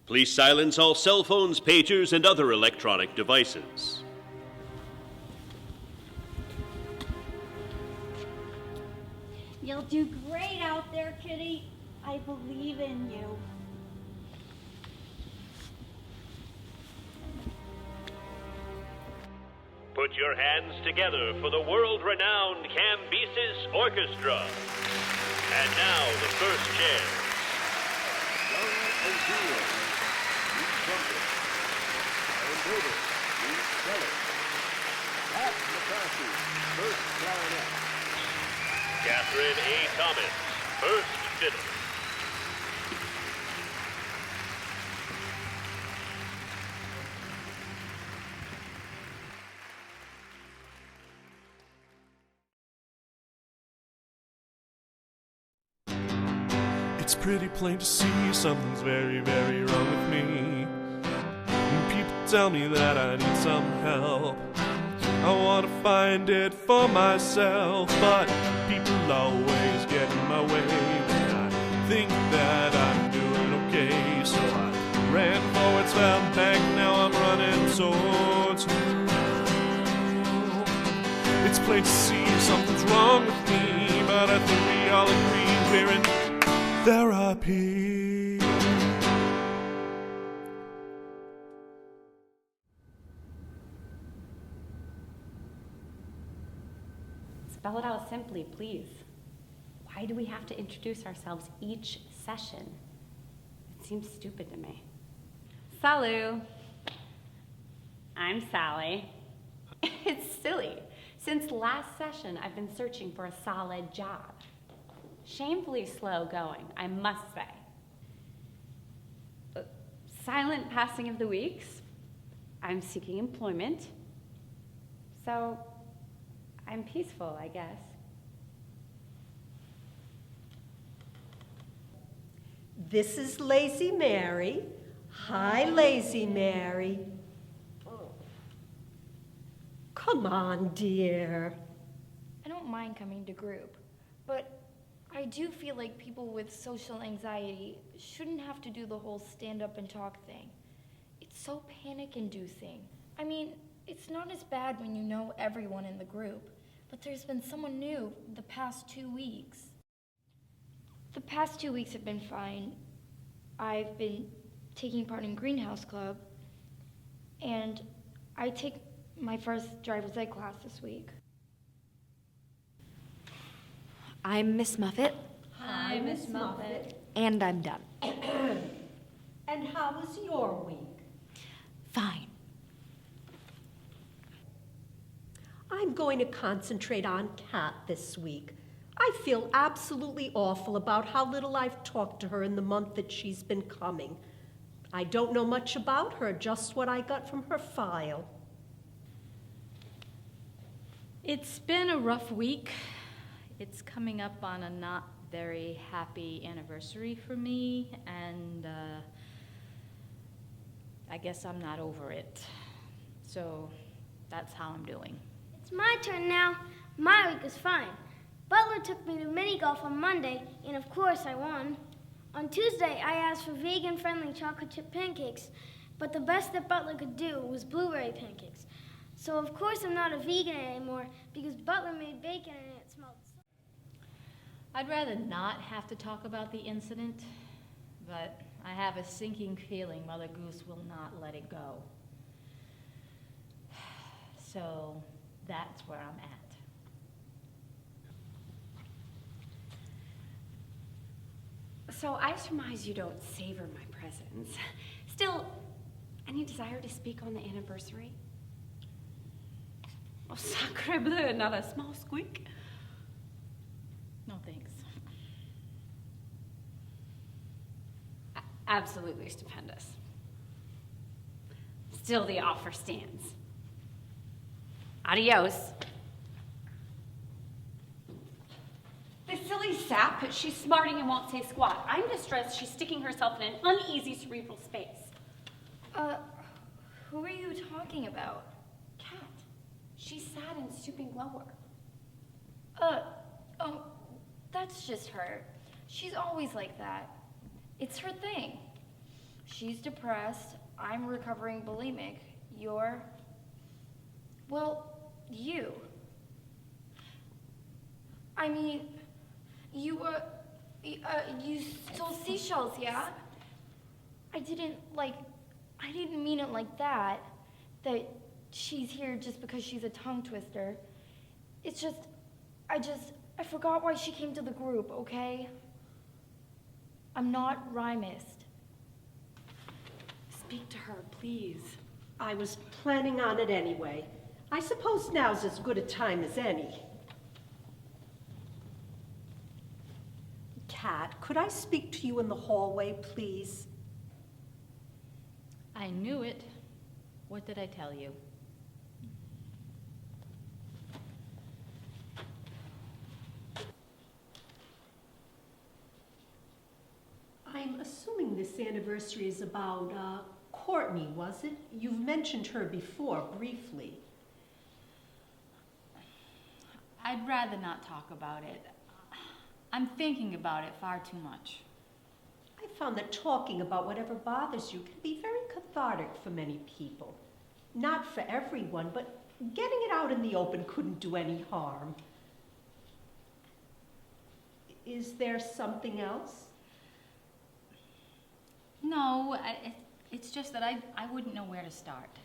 Please silence all cell phones, pagers, and other electronic devices. You'll do great out there, Kitty. I believe in you. Put your hands together for the world-renowned Cambyses Orchestra. And now, the first chair. Young O'Toole, lead trumpet. Aaron Davis, lead cello. Pat McCarthy, first clarinet. Catherine A. Thomas, first fiddle. It's pretty plain to see something's very, very wrong with me. And people tell me that I need some help. I want to find it for myself, but people always get in my way when I think that I'm doing okay. So I ran forwards, fell back, now I'm running towards you. It's plain to see something's wrong with me, but I think we all agree we're in therapy. Spell it out simply, please. Why do we have to introduce ourselves each session? It seems stupid to me. Salut. I'm Sally. It's silly. Since last session, I've been searching for a solid job. Shamefully slow going, I must say. Silent passing of the weeks. I'm seeking employment. So, I'm peaceful, I guess. This is Lazy Mary. Hi, Lazy Mary. Come on, dear. I don't mind coming to group, but I do feel like people with social anxiety shouldn't have to do the whole stand up and talk thing. It's so panic-inducing. I mean, it's not as bad when you know everyone in the group, but there's been someone new the past 2 weeks. The past 2 weeks have been fine. I've been taking part in Greenhouse Club, and I take my first driver's ed class this week. I'm Miss Muffet. Hi, Miss Muffet. And I'm done. And how was your week? Fine. I'm going to concentrate on Kat this week. I feel absolutely awful about how little I've talked to her in the month that she's been coming. I don't know much about her, just what I got from her file. It's been a rough week. It's coming up on a not very happy anniversary for me, and I guess I'm not over it. So that's how I'm doing. It's my turn now. My week is fine. Butler took me to mini golf on Monday, and of course I won. On Tuesday, I asked for vegan-friendly chocolate chip pancakes, but the best that Butler could do was blueberry pancakes. So of course I'm not a vegan anymore because Butler made bacon and it smelled so. I'd rather not have to talk about the incident, but I have a sinking feeling Mother Goose will not let it go. So that's where I'm at. So I surmise you don't savor my presence. Still, any desire to speak on the anniversary? Oh, sacre bleu, not a small squeak. No thanks. Absolutely stupendous. Still, the offer stands. Adios. The silly sap, she's smarting and won't say squat. I'm distressed she's sticking herself in an uneasy cerebral space. Who are you talking about? Cat. She's sad and stooping lower. Oh, that's just her. She's always like that. It's her thing. she's depressed. I'm recovering bulimic. You're... Well, you. I mean, you stole seashells, yeah? I didn't mean it like that she's here just because she's a tongue twister. It's just, I forgot why she came to the group, okay? I'm not Ramos. Speak to her, please. I was planning on it anyway. I suppose now's as good a time as any. Kat, could I speak to you in the hallway, please? I knew it. What did I tell you? I'm assuming this anniversary is about, Courtney, was it? You've mentioned her before, briefly. I'd rather not talk about it. I'm thinking about it far too much. I found that talking about whatever bothers you can be very cathartic for many people. Not for everyone, but getting it out in the open couldn't do any harm. Is there something else? No, it's just that I wouldn't know where to start.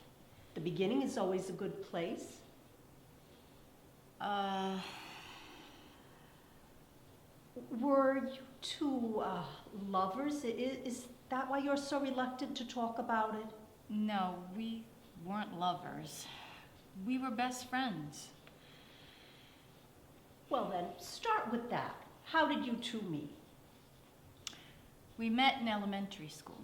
The beginning is always a good place. Were you two lovers? Is that why you're so reluctant to talk about it? No, we weren't lovers. We were best friends. Well then, start with that. How did you two meet? We met in elementary school.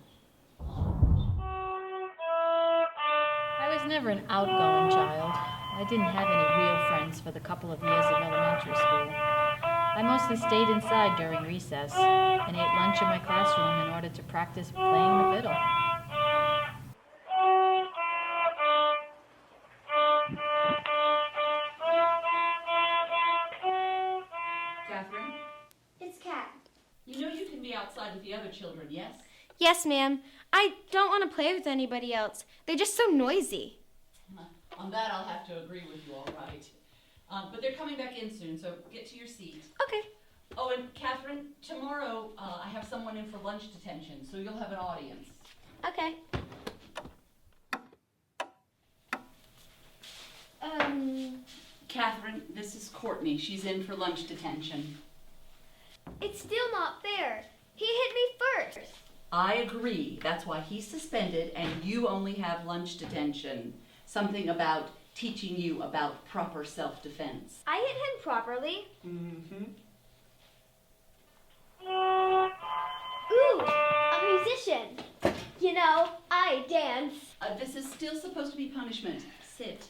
I was never an outgoing child. I didn't have any real friends for the couple of years of elementary school. I mostly stayed inside during recess and ate lunch in my classroom in order to practice playing the fiddle. Catherine? It's Kat. You know you can be outside with the other children, yes? Yes, ma'am. I don't want to play with anybody else. They're just so noisy. On that, I'll have to agree with you, all right. But they're coming back in soon, so get to your seat. Okay. Oh, and Catherine, tomorrow I have someone in for lunch detention, so you'll have an audience. Okay. Catherine, this is Courtney. She's in for lunch detention. It's still not fair. He hit me first. I agree. That's why he's suspended and you only have lunch detention. Something about teaching you about proper self-defense. I hit him properly. Mm-hmm. Ooh, a musician. You know, I dance. This is still supposed to be punishment. Sit.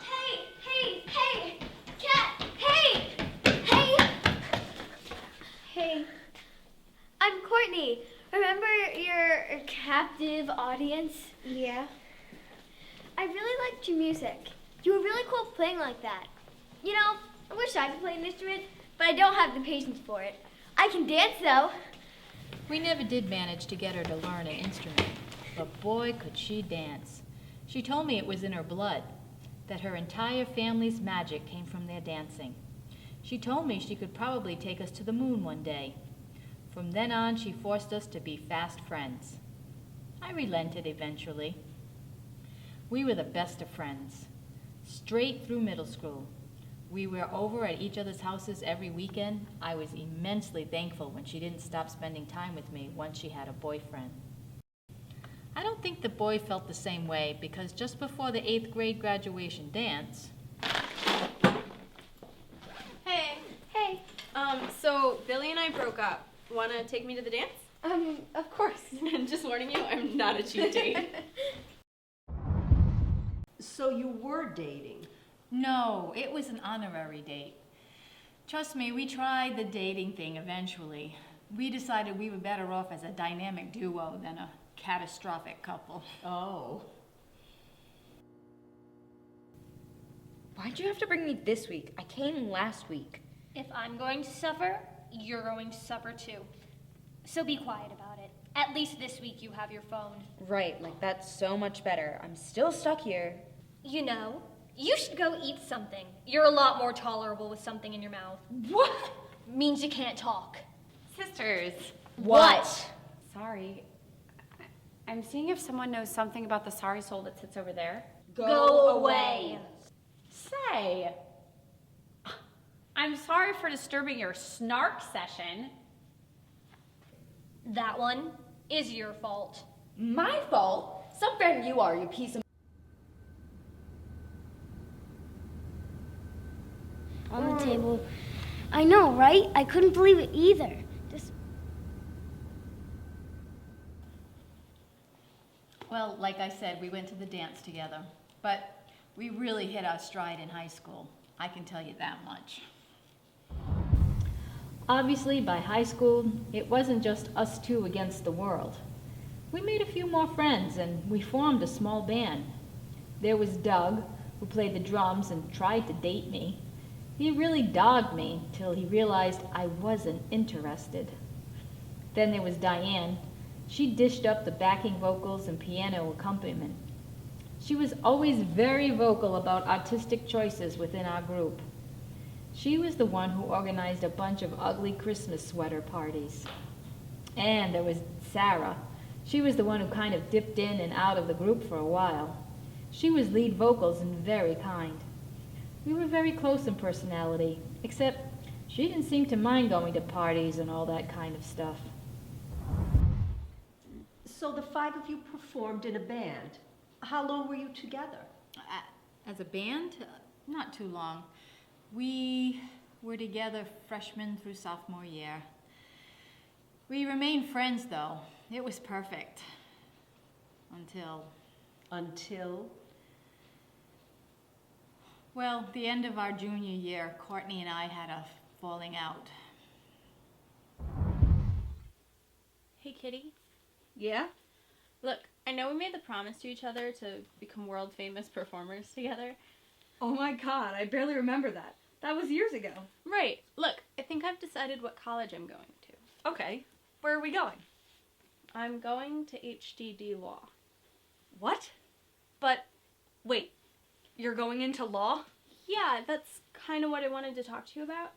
Hey, Kat, hey. I'm Courtney. Remember your captive audience? Yeah. I really liked your music. You were really cool playing like that. You know, I wish I could play an instrument, but I don't have the patience for it. I can dance, though. We never did manage to get her to learn an instrument, but boy, could she dance. She told me it was in her blood, that her entire family's magic came from their dancing. She told me she could probably take us to the moon one day. From then on, she forced us to be fast friends. I relented eventually. We were the best of friends, straight through middle school. We were over at each other's houses every weekend. I was immensely thankful when she didn't stop spending time with me once she had a boyfriend. I don't think the boy felt the same way because just before the 8th grade graduation dance... Hey. Hey. So Billy and I broke up. Wanna take me to the dance? Of course. Just warning you, I'm not a cheap date. So you were dating? No, it was an honorary date. Trust me, we tried the dating thing eventually. We decided we were better off as a dynamic duo than a catastrophic couple. Oh. Why'd you have to bring me this week? I came last week. If I'm going to suffer, you're going to suffer too. So be quiet about it. At least this week you have your phone. Right, like that's so much better. I'm still stuck here. You know, you should go eat something. You're a lot more tolerable with something in your mouth. What? Means you can't talk. Sisters. What? Sorry. I'm seeing if someone knows something about the sorry soul that sits over there. Go away. Say, I'm sorry for disturbing your snark session. That one is your fault. My fault? Some friend you are, you piece of... On the table. I know, right? I couldn't believe it either. Well, like I said, we went to the dance together, but we really hit our stride in high school. I can tell you that much. Obviously, by high school, it wasn't just us two against the world. We made a few more friends, and we formed a small band. There was Doug, who played the drums and tried to date me. He really dogged me till he realized I wasn't interested. Then there was Diane. She dished up the backing vocals and piano accompaniment. She was always very vocal about artistic choices within our group. She was the one who organized a bunch of ugly Christmas sweater parties. And there was Sarah. She was the one who kind of dipped in and out of the group for a while. She was lead vocals and very kind. We were very close in personality, except she didn't seem to mind going to parties and all that kind of stuff. So the 5 of you performed in a band. How long were you together? As a band? Not too long. We were together freshman through sophomore year. We remained friends, though. It was perfect. Until? Well, the end of our junior year, Courtney and I had a falling out. Hey, Kitty. Yeah? Look, I know we made the promise to each other to become world famous performers together. Oh my god, I barely remember that. That was years ago. Right. Look, I think I've decided what college I'm going to. Okay. Where are we going? I'm going to HDD Law. What? But, wait, you're going into law? Yeah, that's kind of what I wanted to talk to you about.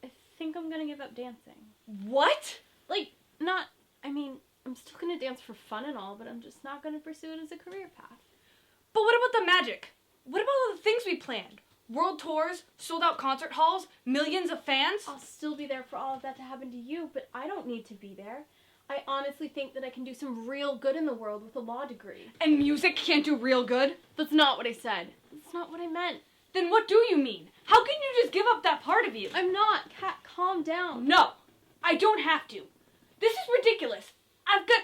I think I'm going to give up dancing. What? I'm still going to dance for fun and all, but I'm just not going to pursue it as a career path. But what about the magic? What about all the things we planned? World tours, sold-out concert halls, millions of fans? I'll still be there for all of that to happen to you, but I don't need to be there. I honestly think that I can do some real good in the world with a law degree. And music can't do real good? That's not what I said. That's not what I meant. Then what do you mean? How can you just give up that part of you? I'm not. Kat, calm down. No, I don't have to. This is ridiculous. I've got...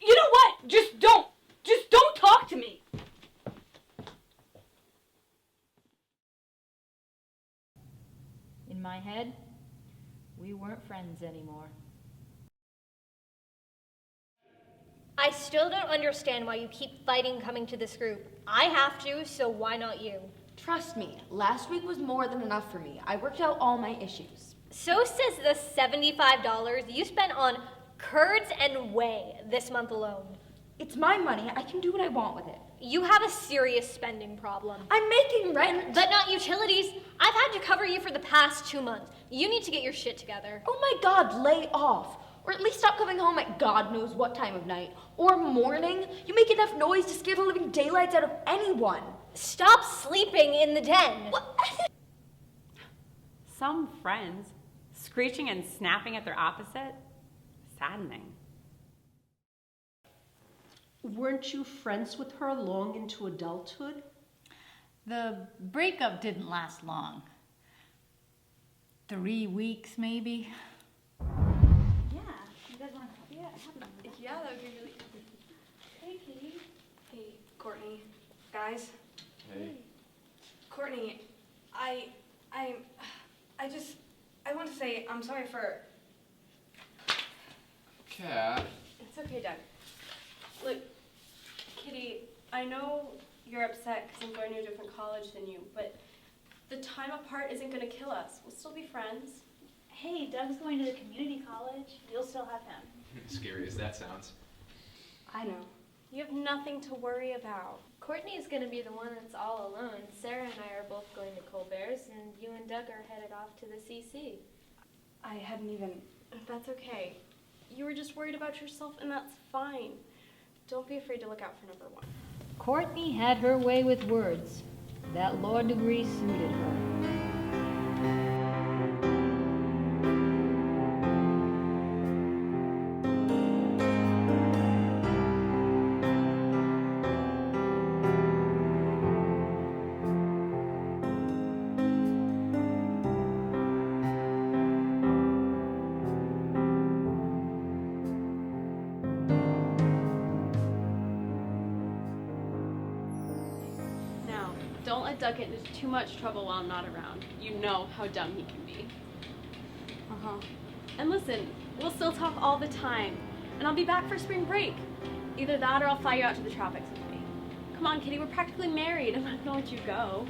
You know what? Just don't talk to me. In my head, we weren't friends anymore. I still don't understand why you keep fighting coming to this group. I have to, so why not you? Trust me, last week was more than enough for me. I worked out all my issues. So says the $75 you spent on curds and whey this month alone. It's my money. I can do what I want with it. You have a serious spending problem. I'm making rent. But not utilities. I've had to cover you for the past 2 months. You need to get your shit together. Oh my God, lay off. Or at least stop coming home at God knows what time of night. Or morning. You make enough noise to scare the living daylights out of anyone. Stop sleeping in the den. What? Some friends screeching and snapping at their opposite? Saddening. Weren't you friends with her long into adulthood? The breakup didn't last long. 3 weeks, maybe. Yeah, you guys want to help? Yeah, that would be really cool. Hey, Kitty. Hey, Courtney. Guys. Hey. Courtney, I want to say I'm sorry for... Cat. It's okay, Doug. Look, Kitty, I know you're upset because I'm going to a different college than you, but the time apart isn't going to kill us. We'll still be friends. Hey, Doug's going to the community college. You'll still have him. Scary as that sounds. I know. You have nothing to worry about. Courtney is going to be the one that's all alone. Sarah and I are both going to Colbert's, and you and Doug are headed off to the CC. I hadn't even... That's okay. You were just worried about yourself, and that's fine. Don't be afraid to look out for number one. Courtney had her way with words. That law degree suited her. Don't let Doug get into too much trouble while I'm not around. You know how dumb he can be. And listen, we'll still talk all the time. And I'll be back for spring break. Either that or I'll fly you out to the tropics with me. Come on, Kitty, we're practically married. I'm not gonna let you go.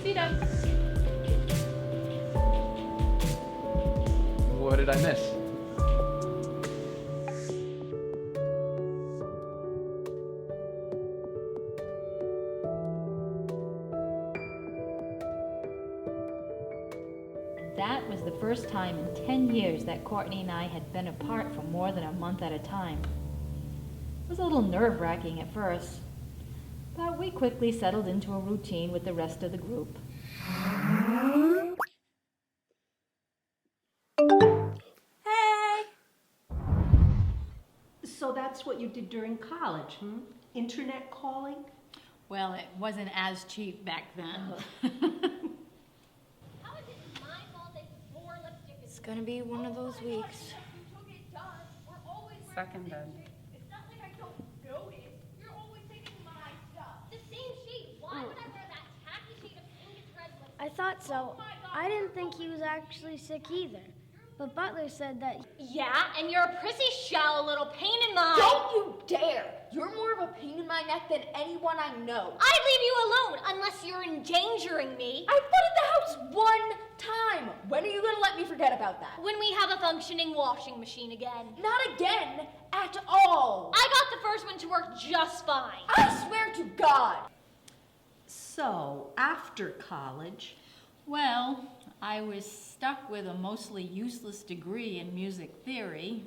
See you, Doug. What did I miss? That was the first time in 10 years that Courtney and I had been apart for more than a month at a time. It was a little nerve-wracking at first, but we quickly settled into a routine with the rest of the group. So that's what you did during college, Internet calling? Well, it wasn't as cheap back then. It's gonna be one of those weeks. Seconded. It's not like I don't notice. You're always taking my stuff. The same sheet. Why would I wear that tacky sheet of pink and red lipstick? I thought so. I didn't think he was actually sick either. But Butler said that... Yeah, and you're a prissy shell, a little pain in my... Don't you dare! You're more of a pain in my neck than anyone I know. I'd leave you alone unless you're endangering me. I flooded the house one time. When are you gonna let me forget about that? When we have a functioning washing machine again. Not again, at all. I got the first one to work just fine. I swear to God. So, after college... Well, I was stuck with a mostly useless degree in music theory.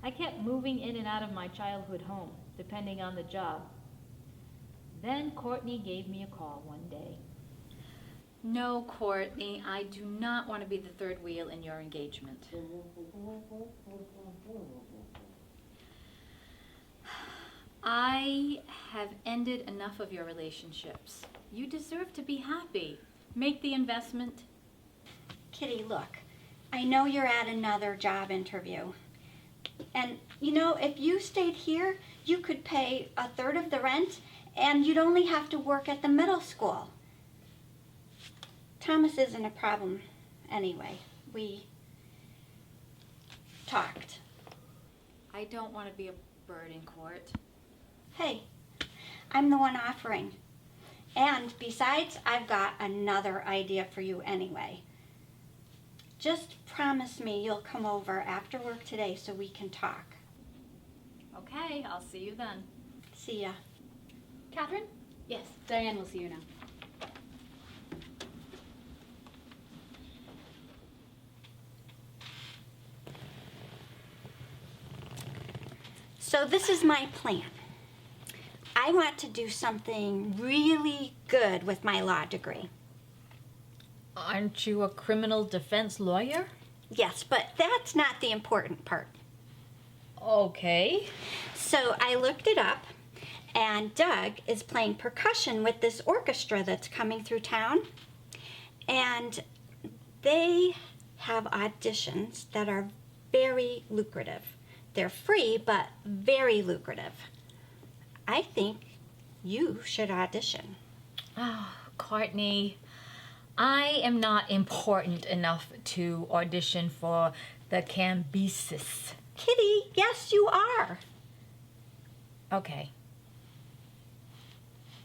I kept moving in and out of my childhood home, depending on the job. Then Courtney gave me a call one day. No, Courtney, I do not want to be the third wheel in your engagement. I have ended enough of your relationships. You deserve to be happy. Make the investment. Kitty, look, I know you're at another job interview. And, you know, if you stayed here, you could pay a third of the rent, and you'd only have to work at the middle school. Thomas isn't a problem anyway. We talked. I don't want to be a burden, Court. Hey, I'm the one offering. And besides, I've got another idea for you anyway. Just promise me you'll come over after work today so we can talk. Okay, I'll see you then. See ya. Catherine? Yes, Diane will see you now. So this is my plan. I want to do something really good with my law degree. Aren't you a criminal defense lawyer? Yes, but that's not the important part. Okay. So I looked it up, and Doug is playing percussion with this orchestra that's coming through town. And they have auditions that are very lucrative. They're free, but very lucrative. I think you should audition. Oh, Courtney, I am not important enough to audition for the Cambyses. Kitty, yes, you are. Okay.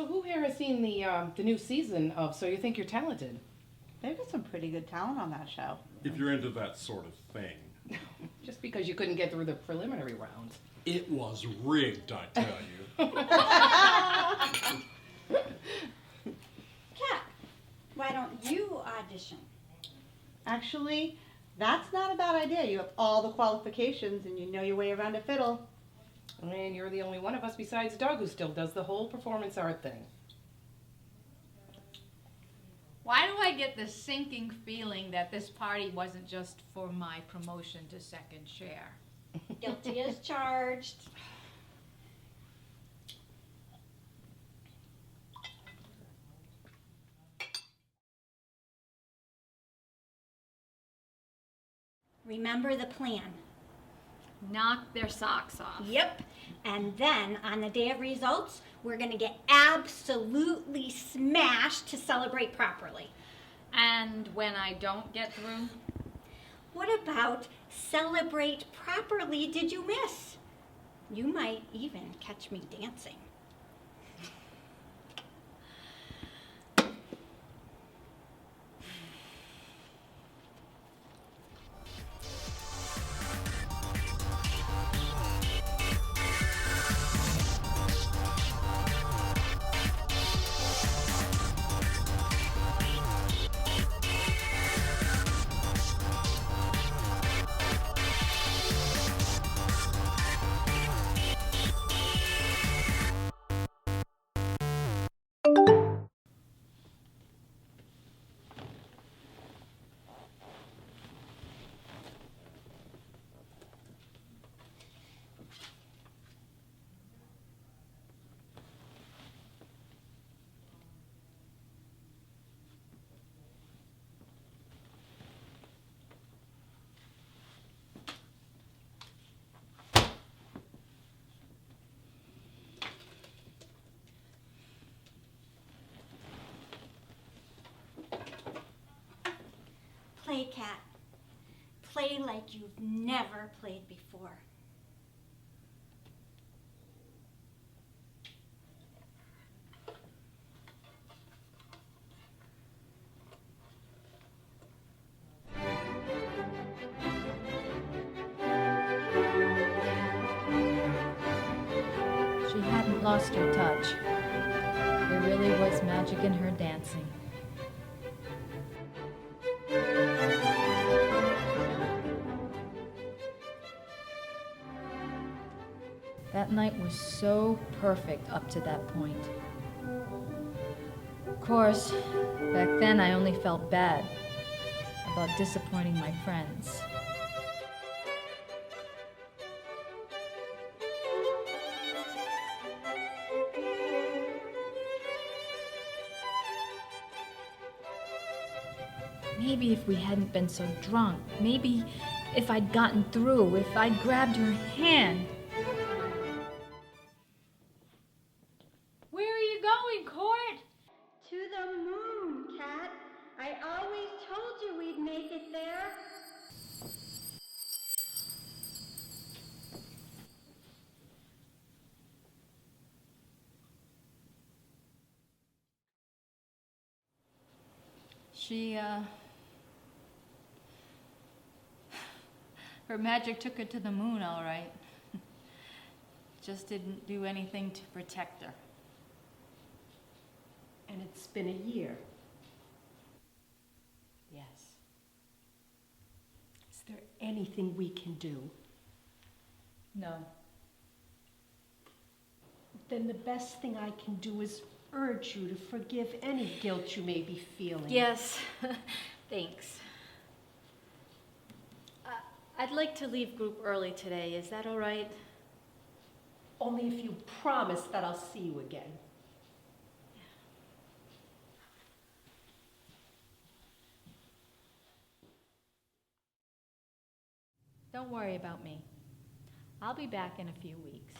So who here has seen the new season of So You Think You're Talented? They've got some pretty good talent on that show. If you're into that sort of thing. Just because you couldn't get through the preliminary rounds. It was rigged, I tell you. Kat, why don't you audition? Actually, that's not a bad idea. You have all the qualifications and you know your way around a fiddle. And you're the only one of us besides Doug who still does the whole performance art thing. Why do I get the sinking feeling that this party wasn't just for my promotion to second chair? Guilty as charged. Remember the plan. Knock their socks off. Yep. And then on the day of results, we're going to get absolutely smashed to celebrate properly. And when I don't get through? What about celebrate properly did you miss? You might even catch me dancing. Play, Kat. Play like you've never played before. She hadn't lost her touch. There really was magic in her dancing. That night was so perfect up to that point. Of course, back then I only felt bad about disappointing my friends. Maybe if we hadn't been so drunk, maybe if I'd gotten through, if I'd grabbed her hand. Where are you going, Court? To the moon, Kat. I always told you we'd make it there. Her magic took her to the moon, all right. Just didn't do anything to protect her. And it's been a year. Yes. Is there anything we can do? No. Then the best thing I can do is urge you to forgive any guilt you may be feeling. Yes, thanks. I'd like to leave group early today. Is that all right? Only if you promise that I'll see you again. Don't worry about me. I'll be back in a few weeks.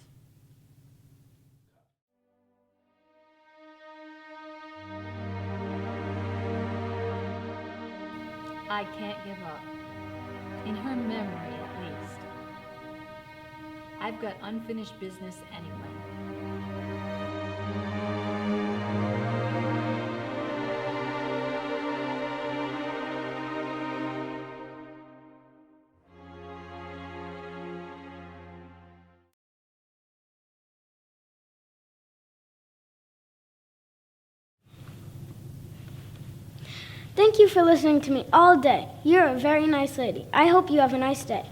I can't give up. In her memory, at least. I've got unfinished business anyway. Thank you for listening to me all day. You're a very nice lady. I hope you have a nice day.